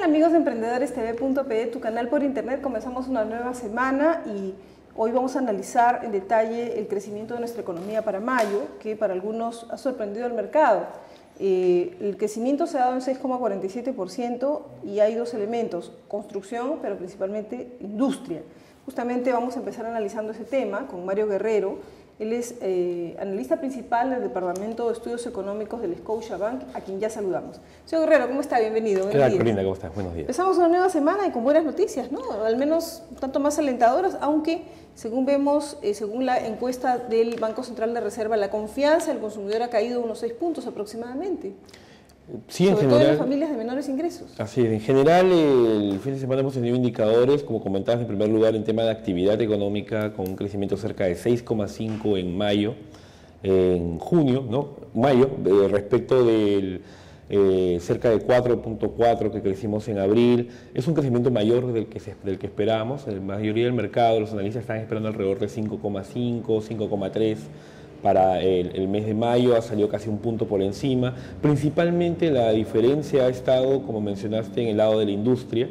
amigos de EmprendedoresTV.pe, tu canal por internet? Comenzamos una nueva semana y hoy vamos a analizar en detalle el crecimiento de nuestra economía para mayo, que para algunos ha sorprendido al mercado. El crecimiento se ha dado en 6,47% y hay dos elementos: construcción, pero principalmente industria. Justamente vamos a empezar analizando ese tema con Mario Guerrero. Él es analista principal del Departamento de Estudios Económicos del Scotiabank, a quien ya saludamos. Señor Guerrero, ¿cómo está? Bienvenido. ¿Qué tal, Corina? ¿Cómo estás? Buenos días. Empezamos una nueva semana y con buenas noticias, ¿no? Al menos un tanto más alentadoras, aunque según vemos, según la encuesta del Banco Central de Reserva, la confianza del consumidor ha caído unos 6 puntos aproximadamente. Sí, sobre todo en las general, familias de menores ingresos. así es. En general, el fin de semana hemos tenido indicadores, como comentabas, en primer lugar, en tema de actividad económica, con un crecimiento cerca de 6,5 en mayo, en junio, ¿no? Mayo, respecto del cerca de 4,4 que crecimos en abril. Es un crecimiento mayor del que esperábamos. La mayoría del mercado, los analistas están esperando alrededor de 5,5, 5,3. Para el mes de mayo ha salido casi un punto por encima. Principalmente la diferencia ha estado, como mencionaste, en el lado de la industria.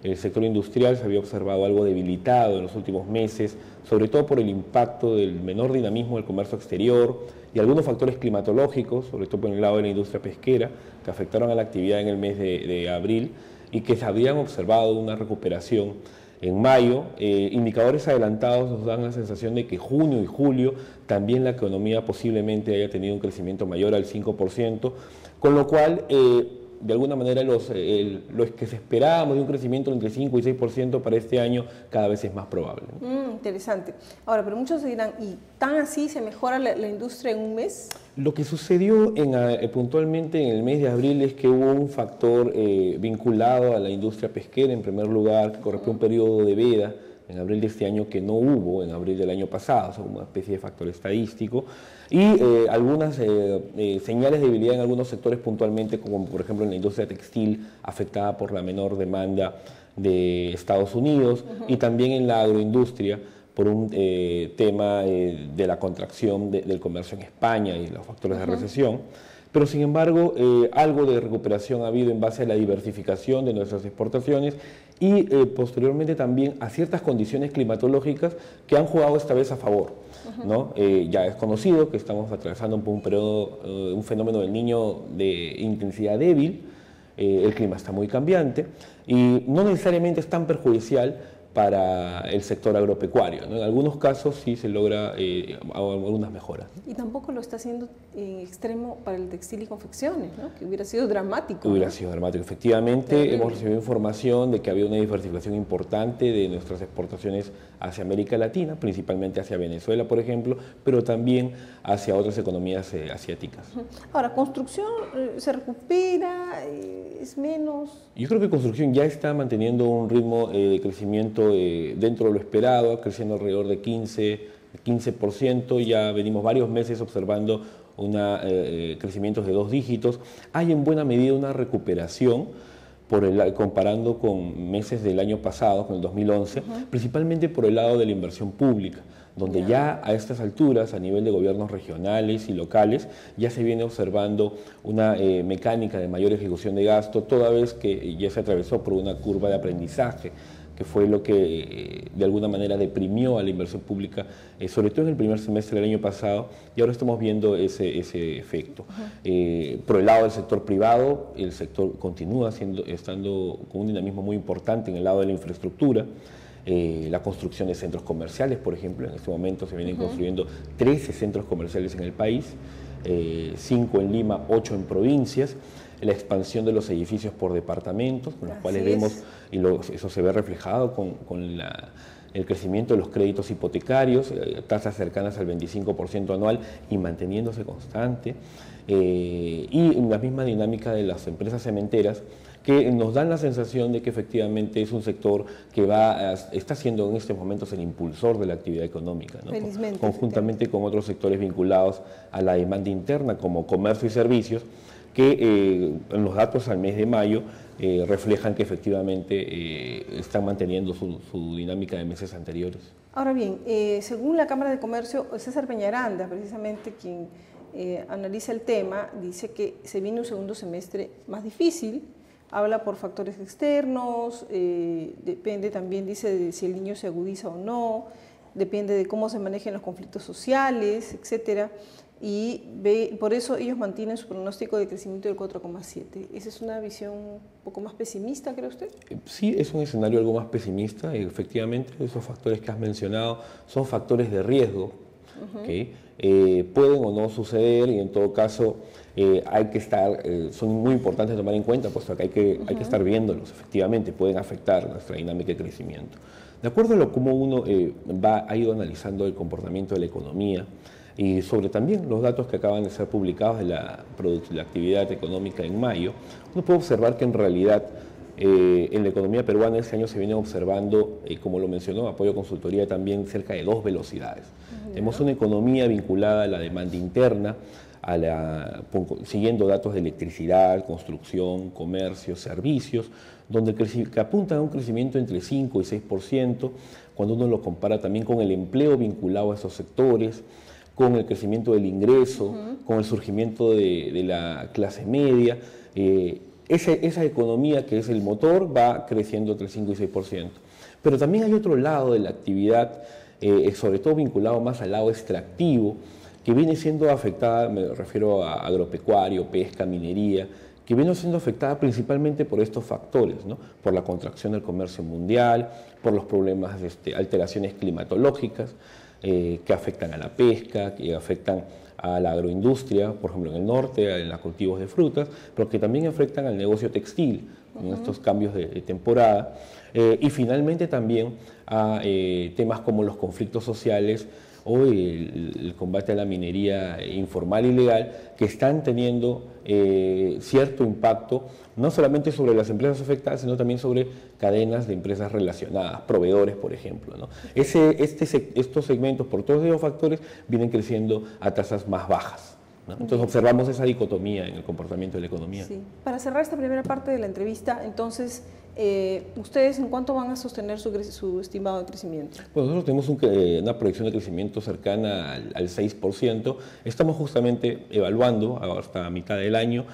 El sector industrial se había observado algo debilitado en los últimos meses, sobre todo por el impacto del menor dinamismo del comercio exterior y algunos factores climatológicos, sobre todo por el lado de la industria pesquera, que afectaron a la actividad en el mes de abril y que se habían observado una recuperación en mayo. Indicadores adelantados nos dan la sensación de que junio y julio también la economía posiblemente haya tenido un crecimiento mayor al 5%, con lo cual de alguna manera los que se esperábamos de un crecimiento entre 5 y 6% para este año cada vez es más probable. Interesante. Ahora, pero muchos dirán, ¿y tan así se mejora la industria en un mes? Lo que sucedió puntualmente en el mes de abril es que hubo un factor vinculado a la industria pesquera, en primer lugar, que corresponde a un periodo de veda en abril de este año que no hubo en abril del año pasado, o sea, una especie de factor estadístico, y algunas señales de debilidad en algunos sectores puntualmente, como por ejemplo en la industria textil, afectada por la menor demanda de Estados Unidos, y también en la agroindustria, por un tema de la contracción del comercio en España y los factores de recesión. Pero sin embargo, algo de recuperación ha habido en base a la diversificación de nuestras exportaciones y posteriormente también a ciertas condiciones climatológicas que han jugado esta vez a favor, ¿no? Ya es conocido que estamos atravesando por un periodo, un fenómeno del Niño de intensidad débil. El clima está muy cambiante y no necesariamente es tan perjudicial para el sector agropecuario, ¿no? En algunos casos sí se logra algunas mejoras. Y tampoco lo está haciendo en extremo para el textil y confecciones, ¿no? Que hubiera sido dramático. Hubiera sido dramático. Efectivamente, hemos recibido información de que había una diversificación importante de nuestras exportaciones hacia América Latina, principalmente hacia Venezuela, por ejemplo, pero también hacia otras economías asiáticas. Ahora, ¿construcción se recupera? ¿Es menos? Yo creo que construcción ya está manteniendo un ritmo de crecimiento dentro de lo esperado, creciendo alrededor de 15%, ya venimos varios meses observando crecimientos de 2 dígitos. Hay en buena medida una recuperación comparando con meses del año pasado, con el 2011, principalmente por el lado de la inversión pública, donde ya a estas alturas, a nivel de gobiernos regionales y locales, ya se viene observando una mecánica de mayor ejecución de gasto, toda vez que ya se atravesó por una curva de aprendizaje, que fue lo que de alguna manera deprimió a la inversión pública, sobre todo en el primer semestre del año pasado, y ahora estamos viendo ese efecto. Por el lado del sector privado, el sector continúa estando con un dinamismo muy importante en el lado de la infraestructura. La construcción de centros comerciales, por ejemplo, en este momento se vienen construyendo 13 centros comerciales en el país, 5 en Lima, 8 en provincias. La expansión de los edificios por departamentos, con los cuales vemos, y eso se ve reflejado con el crecimiento de los créditos hipotecarios, tasas cercanas al 25% anual y manteniéndose constante, y la misma dinámica de las empresas cementeras, que nos dan la sensación de que efectivamente es un sector que está siendo en estos momentos el impulsor de la actividad económica, ¿no? Felizmente, conjuntamente con otros sectores vinculados a la demanda interna, como comercio y servicios, que en los datos al mes de mayo reflejan que efectivamente están manteniendo su dinámica de meses anteriores. Ahora bien, según la Cámara de Comercio, César Peñaranda, precisamente quien analiza el tema, dice que se viene un segundo semestre más difícil, habla por factores externos, depende también, dice, de si el niño se agudiza o no, depende de cómo se manejen los conflictos sociales, etcétera. Y por eso ellos mantienen su pronóstico de crecimiento del 4,7. ¿Esa es una visión un poco más pesimista, cree usted? Sí, es un escenario algo más pesimista. Efectivamente, esos factores que has mencionado son factores de riesgo, ¿okay? Pueden o no suceder y en todo caso hay que estar, son muy importantes tomar en cuenta, puesto que hay que estar viéndolos, efectivamente, pueden afectar nuestra dinámica de crecimiento. De acuerdo a cómo uno ha ido analizando el comportamiento de la economía, y sobre también los datos que acaban de ser publicados de la actividad económica en mayo, uno puede observar que en realidad en la economía peruana este año se viene observando, como lo mencionó Apoyo Consultoría, también cerca de 2 velocidades. Tenemos una economía vinculada a la demanda interna, siguiendo datos de electricidad, construcción, comercio, servicios, que apuntan a un crecimiento entre 5 y 6%, cuando uno lo compara también con el empleo vinculado a esos sectores, con el crecimiento del ingreso, con el surgimiento de la clase media. Esa economía que es el motor va creciendo entre 5 y 6%. Pero también hay otro lado de la actividad, sobre todo vinculado más al lado extractivo, que viene siendo afectada, me refiero a agropecuario, pesca, minería, que viene siendo afectada principalmente por estos factores, ¿no? Por la contracción del comercio mundial, por los problemas de alteraciones climatológicas, que afectan a la pesca, que afectan a la agroindustria, por ejemplo en el norte, en los cultivos de frutas, pero que también afectan al negocio textil, con estos cambios de temporada, y finalmente también a temas como los conflictos sociales o el combate a la minería informal y ilegal, que están teniendo cierto impacto no solamente sobre las empresas afectadas, sino también sobre cadenas de empresas relacionadas, proveedores, por ejemplo, ¿no? Estos segmentos, por todos esos factores, vienen creciendo a tasas más bajas, ¿no? Entonces observamos esa dicotomía en el comportamiento de la economía. Sí. Para cerrar esta primera parte de la entrevista, entonces, ¿ustedes en cuánto van a sostener su estimado de crecimiento? Bueno, nosotros tenemos una proyección de crecimiento cercana al 6%. Estamos justamente evaluando hasta mitad del año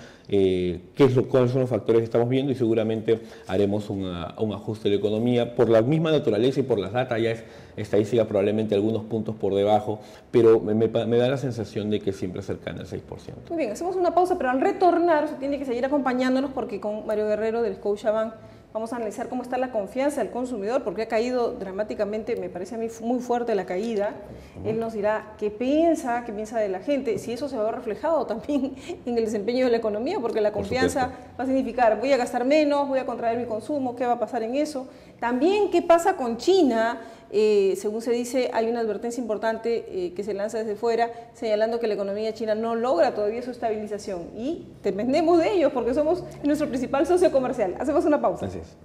cuáles son los factores que estamos viendo y seguramente haremos un ajuste de la economía. Por la misma naturaleza y por las datas ya es estadística probablemente algunos puntos por debajo, pero me da la sensación de que siempre cercana al 6%. Muy bien, hacemos una pausa, pero al retornar usted tiene que seguir acompañándonos porque con Mario Guerrero del Scotiabank vamos a analizar cómo está la confianza del consumidor, porque ha caído dramáticamente, me parece a mí muy fuerte la caída. Él nos dirá qué piensa de la gente, si eso se va reflejado también en el desempeño de la economía, porque la confianza va a significar voy a gastar menos, voy a contraer mi consumo, qué va a pasar en eso. También qué pasa con China. Según se dice, hay una advertencia importante que se lanza desde fuera, señalando que la economía china no logra todavía su estabilización y dependemos de ellos porque somos nuestro principal socio comercial. Hacemos una pausa. Gracias.